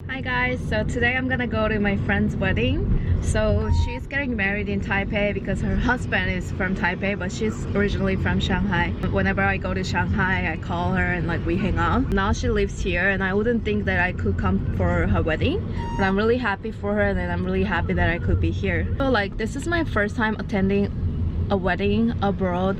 Hi guys, so today I'm gonna go to my friend's wedding. So she's getting married in Taipei because her husband is from Taipei, but she's originally from Shanghai. Whenever I go to Shanghai, I call her and like we hang out. Now she lives here and I wouldn't think that I could come for her wedding, but I'm really happy for her and I'm really happy that I could be here. So like this is my first time attending a wedding abroad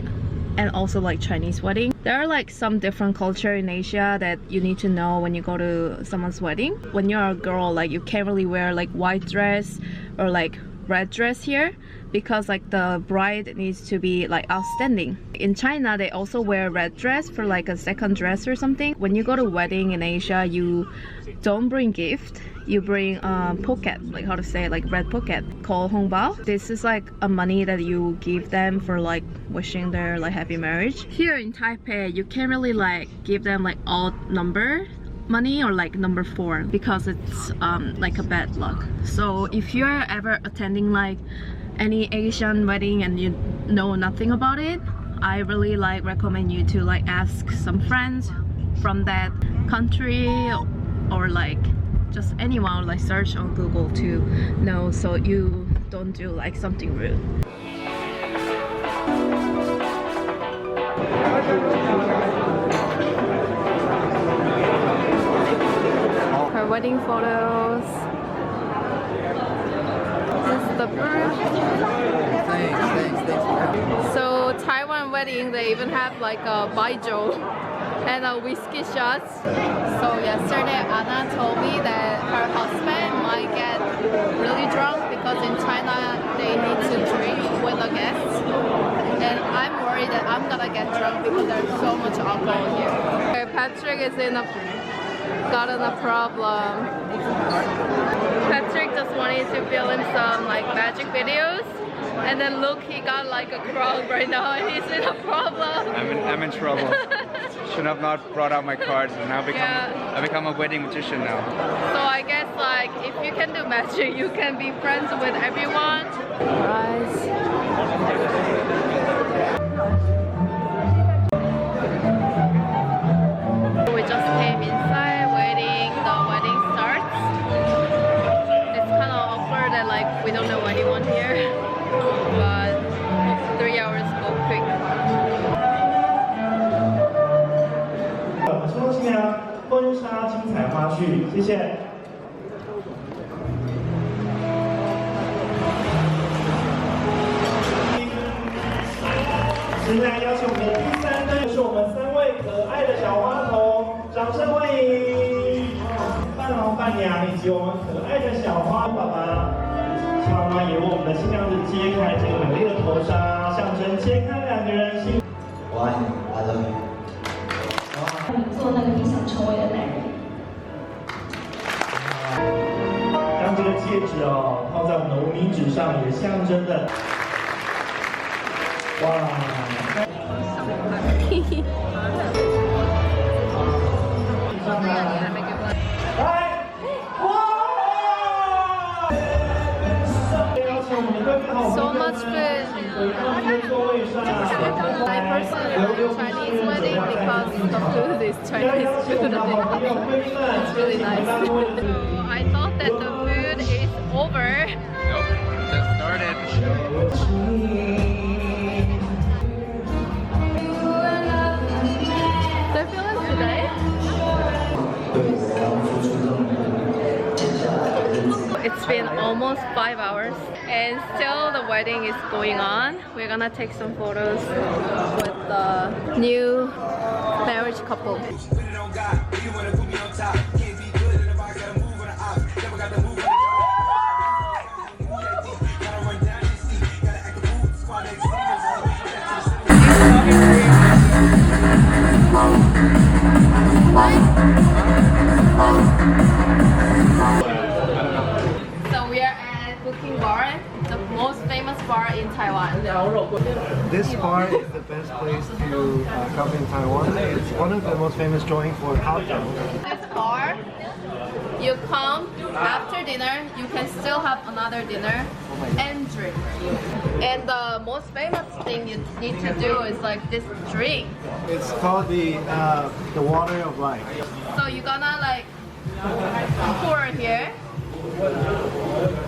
and also like Chinese wedding. There are like some different culture in Asia that you need to know when you go to someone's wedding. When you're a girl, like you can't really wear like white dress or like red dress here because like the bride needs to be like outstanding. In China, they also wear red dress for like a second dress or something. When you go to wedding in Asia, you don't bring gift. You bring pocket, like how to say, like red pocket called hongbao. This is like a money that you give them for like wishing their like happy marriage. Here in Taipei, you can't really like give them like odd number money or like number 4 because it's like a bad luck. So if you're ever attending like any Asian wedding and you know nothing about it, I really like recommend you to like ask some friends from that country or like just anyone, like search on Google to know so you don't do like something rude. Her wedding photos. This is the bird. Thanks. So Taiwan wedding, they even have like a baijiu and a whiskey shots. So yesterday Anna told me that her husband might get really drunk because in China they need to drink with the guests. And I'm worried that I'm gonna get drunk because there's so much alcohol here. Okay, Patrick is gotten a problem. Patrick just wanted to film some like magic videos. And then look, he got like a crowd right now and he's in a problem. I'm in trouble. Should have not brought out my cards and now I become a wedding magician now. So I guess like if you can do magic, you can be friends with everyone. Rise. We just came inside waiting, the wedding starts. It's kind of awkward that like we don't know anyone here. But 3 hours go quick. 说新娘婚纱精彩花絮，谢谢。现在邀请我们的第3对，是我们3位可爱的小花童，掌声欢迎伴郎伴娘以及我们可爱的小花爸爸。 妈妈也为我们的新娘子揭开这个美丽的头纱，象征揭开2个人心。我爱你 ，I love you。你做那个你想成为的男人。当这个戒指套在我们的无名指上，也象征的。哇！So much food. I personally like Chinese wedding because the food is Chinese food. It's really nice. So I thought that the food is over. Nope, just started. Do you feel it today? It's been almost 5 hours and still the wedding is going on. We're gonna take some photos with the new marriage couple. So we are at Booking Bar, the most famous bar in Taiwan. This bar is the best place to come in Taiwan. It's one of the most famous drawing for hot dogs. This bar, you come after dinner, you can still have another dinner and drink. And the most famous thing you need to do is like this drink. It's called the water of life. So you're gonna like Pour here.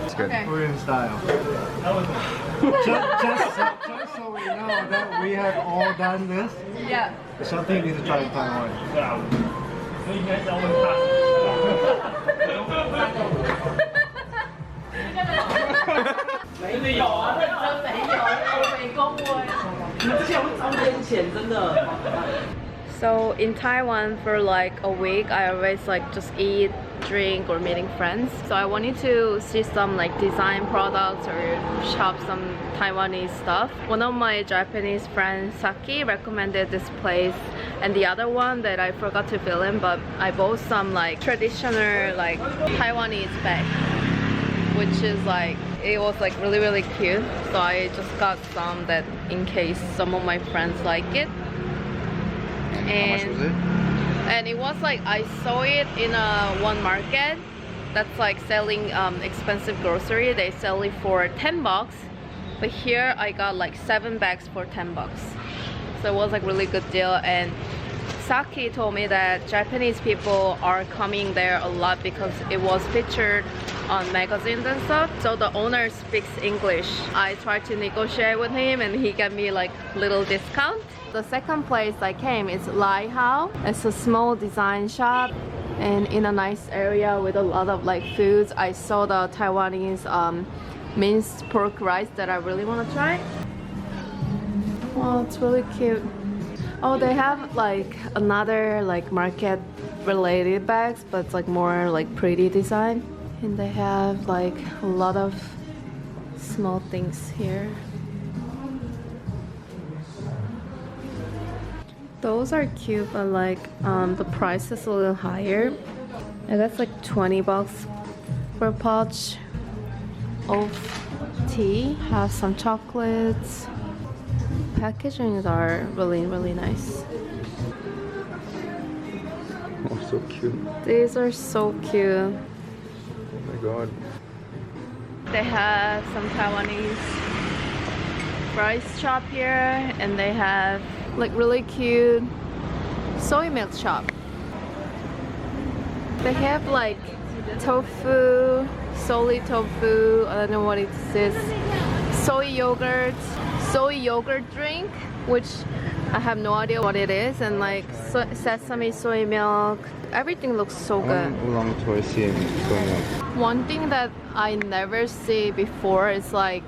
It's good. Okay. Korean style. just so we know that we have all done this, Yeah. it's something you need to try in Taiwan. 所以应该是要问他。真的有啊，真没有，我没恭维。你们之前会招点钱，真的。 So in Taiwan for like a week, I always like just eat, drink, or meeting friends. So I wanted to see some like design products or shop some Taiwanese stuff. One of my Japanese friends, Saki, recommended this place, and the other one that I forgot to fill in, but I bought some like traditional like Taiwanese bag, which is like, it was like really cute. So I just got some that in case some of my friends like it. How much was it? And it was like, I saw it in one market that's like selling expensive grocery. They sell it for 10 bucks, but here I got like 7 bags for 10 bucks. So it was like really good deal. And Saki told me that Japanese people are coming there a lot because it was featured on magazines and stuff. So the owner speaks English. I tried to negotiate with him and he gave me like little discount. The second place I came is Lai Hao. It's a small design shop and in a nice area with a lot of like foods. I saw the Taiwanese minced pork rice that I really want to try. Oh, it's really cute. Oh, they have like another like market related bags, but it's like more like pretty design. And they have like a lot of small things here. Those are cute, but like the price is a little higher. I guess like 20 bucks for a pouch of tea. Have some chocolates. Packagings are really nice. Oh, so cute. These are so cute. Oh my god. They have some Taiwanese rice shop here, and they have like really cute soy milk shop. They have like tofu, soy tofu, I don't know what it is, soy yogurt drink, which I have no idea what it is, and like sesame soy milk. Everything looks so good. One thing that I never see before is like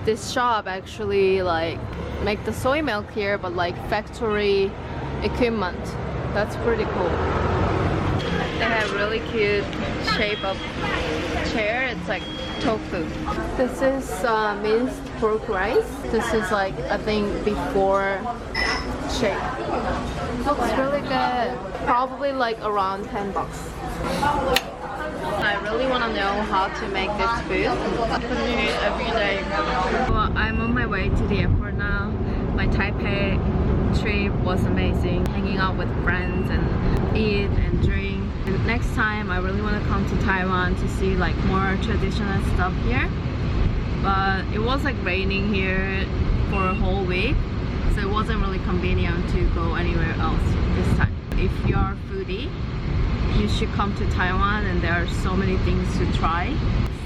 this shop actually like make the soy milk here, but like factory equipment. That's pretty cool. They have really cute shape of chair. It's like tofu. This is minced pork rice. This is like I think before shape. Looks really good. Probably like around 10 bucks. I really want to know how to make this food. I'm cooking it every day. Well, I'm on my way to the airport now. My Taipei trip was amazing. Hanging out with friends and eat and drink. And next time I really want to come to Taiwan to see like more traditional stuff here. But it was like raining here for a whole week, so it wasn't really convenient to go anywhere else this time. If you're a foodie, you should come to Taiwan, and there are so many things to try.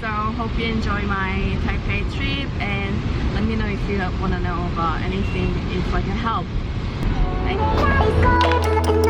So hope you enjoy my Taipei trip, and let me know if you want to know about anything, if I can help. Thank you.